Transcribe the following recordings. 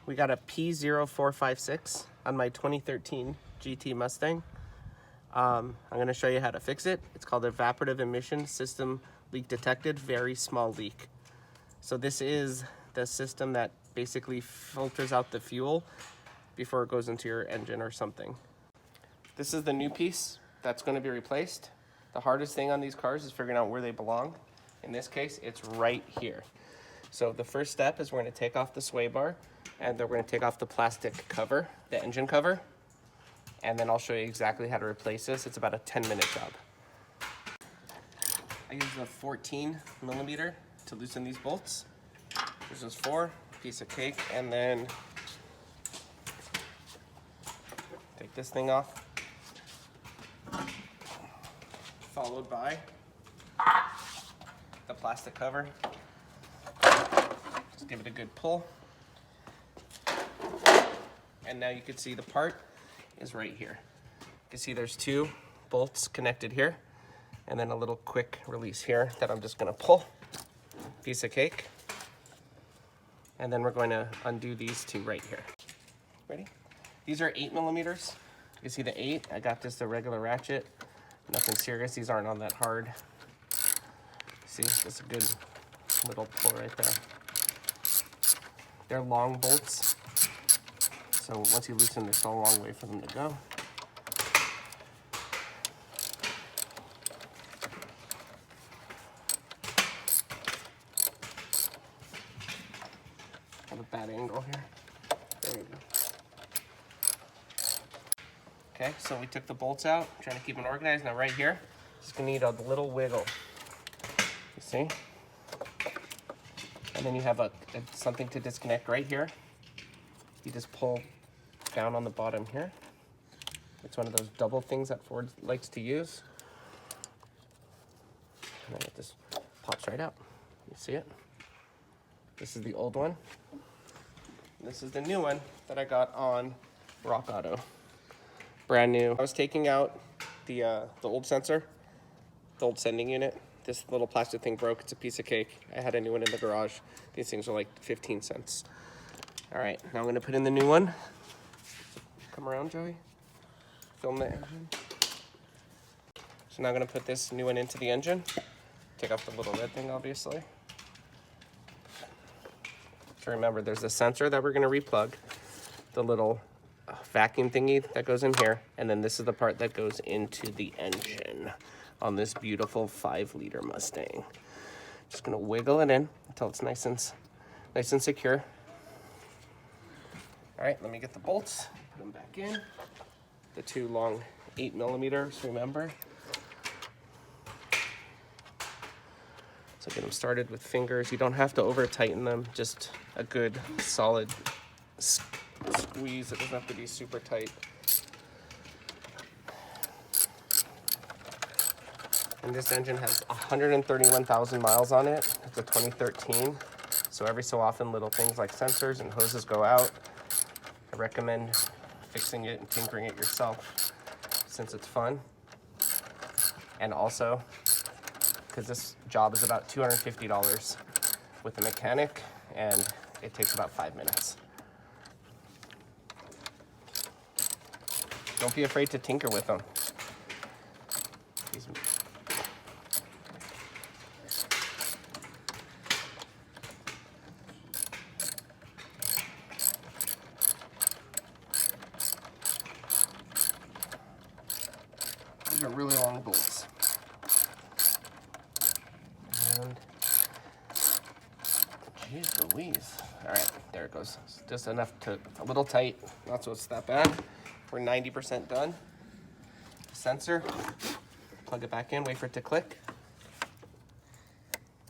we got a P0456 on my 2013 GT Mustang. I'm going to show you how to fix it. It's called evaporative emission system leak detected, very small leak. So this is the system that basically filters out the fuel before it goes into your engine or something. This is the new piece that's going to be replaced. The hardest thing on these cars is figuring out where they belong. In this case, it's right here. So the first step is we're going to take off the sway bar, and then we're going to take off the plastic cover, the engine cover, and then I'll show you exactly how to replace this. It's about a 10-minute job. I use a 14mm to loosen these bolts. There's just 4, piece of cake, and then take this thing off, followed by the plastic cover. Just give it a good pull. And now you can see the part is right here. You can see there's 2 bolts connected here, and then a little quick release here that I'm just gonna pull. Piece of cake. And then we're going to undo these 2 right here. Ready? These are 8mm. You see the 8? I got just a regular ratchet. Nothing serious. These aren't on that hard. See, that's a good little pull right there. They're long bolts, so once you loosen, there's still a long way for them to go. Have a bad angle here. There you go. Okay, so we took the bolts out, trying to keep them organized. Now right here, just gonna need a little wiggle. You see? And then you have something to disconnect right here. You just pull down on the bottom here. It's one of those double things that Ford likes to use. And then it just pops right out. You see it? This is the old one. This is the new one that I got on Rock Auto. Brand new. I was taking out the old sensor, the old sending unit. This little plastic thing broke. It's a piece of cake. I had a new one in the garage. These things are like 15 cents. All right, now I'm gonna put in the new one. Come around, Joey. Film the engine. So now I'm gonna put this new one into the engine. Take off the little red thing, obviously. So remember, there's a sensor that we're gonna replug, the little vacuum thingy that goes in here, and then this is the part that goes into the engine on this beautiful 5-liter Mustang. Just gonna wiggle it in until it's nice and secure. All right, let me get the bolts, put them back in. The 2 long 8mm, remember. So get them started with fingers. You don't have to over tighten them, just a good solid squeeze. It doesn't have to be super tight. And this engine has 131,000 miles on it. It's a 2013. So every so often little things like sensors and hoses go out. I recommend fixing it and tinkering it yourself since it's fun. And also, because this job is about $250 with a mechanic, and it takes about 5 minutes. Don't be afraid to tinker with them. These are really long bolts. And geez Louise. All right, there it goes. It's just enough to, a little tight, not so it's that bad. We're 90% done. Sensor, plug it back in, wait for it to click.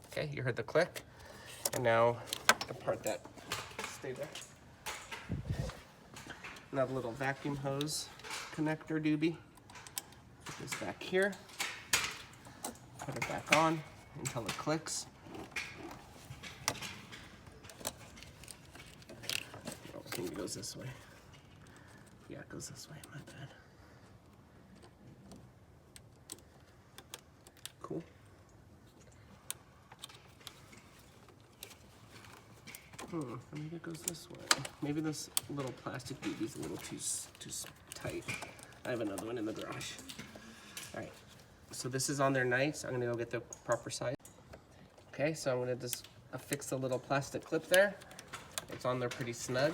Okay, you heard the click. And now the part that stayed there. Another little vacuum hose connector doobie. Put this back here. Put it back on until it clicks. Oh, maybe it goes this way. Yeah, it goes this way, my bad. Cool. Maybe it goes this way. Maybe this little plastic BB is a little too tight. I have another one in the garage. All right, so this is on there nice. I'm gonna go get the proper size. Okay, so I'm gonna just affix the little plastic clip there. It's on there pretty snug.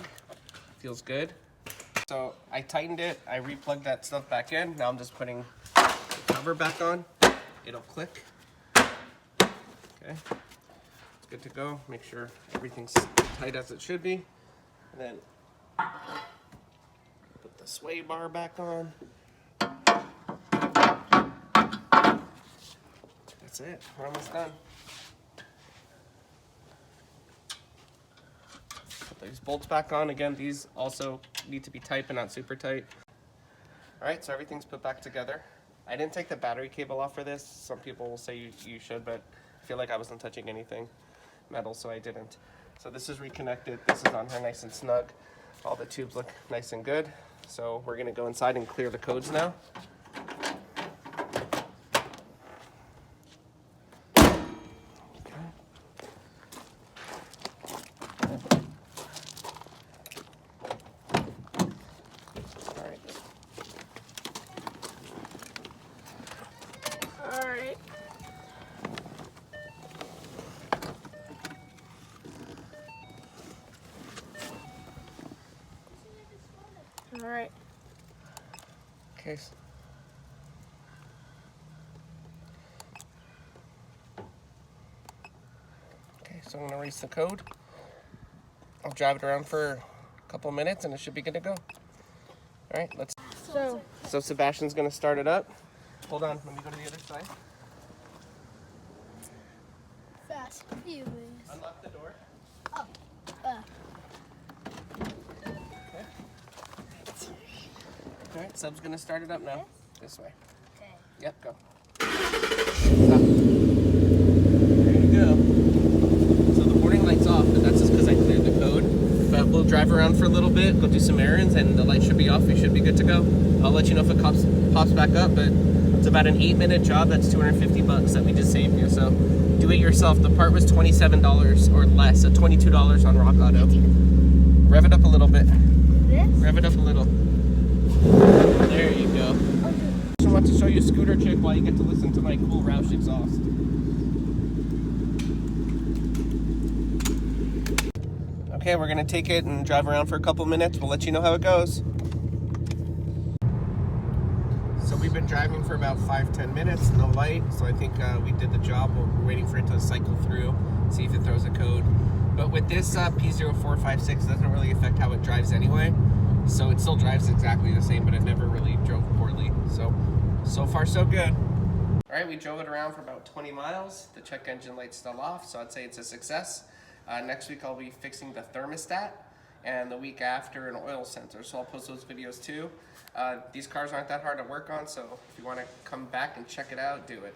Feels good. So I tightened it. I replugged that stuff back in. Now I'm just putting the cover back on. It'll click. Okay. Good to go. Make sure everything's tight as it should be. And then put the sway bar back on. That's it. We're almost done. Put these bolts back on. Again, these also need to be tight but not super tight. All right, so everything's put back together. I didn't take the battery cable off for this. Some people will say you should, but I feel like I wasn't touching anything metal, so I didn't. So this is reconnected. This is on here nice and snug. All the tubes look nice and good. So we're gonna go inside and clear the codes now. All right. Okay. Okay, so I'm gonna erase the code. I'll drive it around for a couple minutes and it should be good to go. All right, let's. So Sebastian's gonna start it up. Hold on, let me go to the other side. Fast. Unlock the door. Oh. All right, Sub's gonna start it up now. This way. Okay. Yep, go. Stop. There you go. So the warning light's off, but that's just because I cleared the code. But we'll drive around for a little bit, go do some errands, and the light should be off. We should be good to go. I'll let you know if it pops back up, but it's about an 8-minute job. That's $250 that we just saved you. So do it yourself. The part was $27 or less, so $22 on Rock Auto. Rev it up a little bit. This? Rev it up a little. There you go. I want to show you Scooter Chick while you get to listen to my cool Roush exhaust. Okay, we're gonna take it and drive around for a couple minutes. We'll let you know how it goes. So we've been driving for about 5-10 minutes, no light. So I think we did the job. We're waiting for it to cycle through, see if it throws a code. But with this P0456, it doesn't really affect how it drives anyway. So it still drives exactly the same, but it never really drove poorly. So far so good. All right, we drove it around for about 20 miles. The check engine light's still off, so I'd say it's a success. Next week I'll be fixing the thermostat, and the week after an oil sensor, so I'll post those videos too. These cars aren't that hard to work on, so if you want to come back and check it out, do it.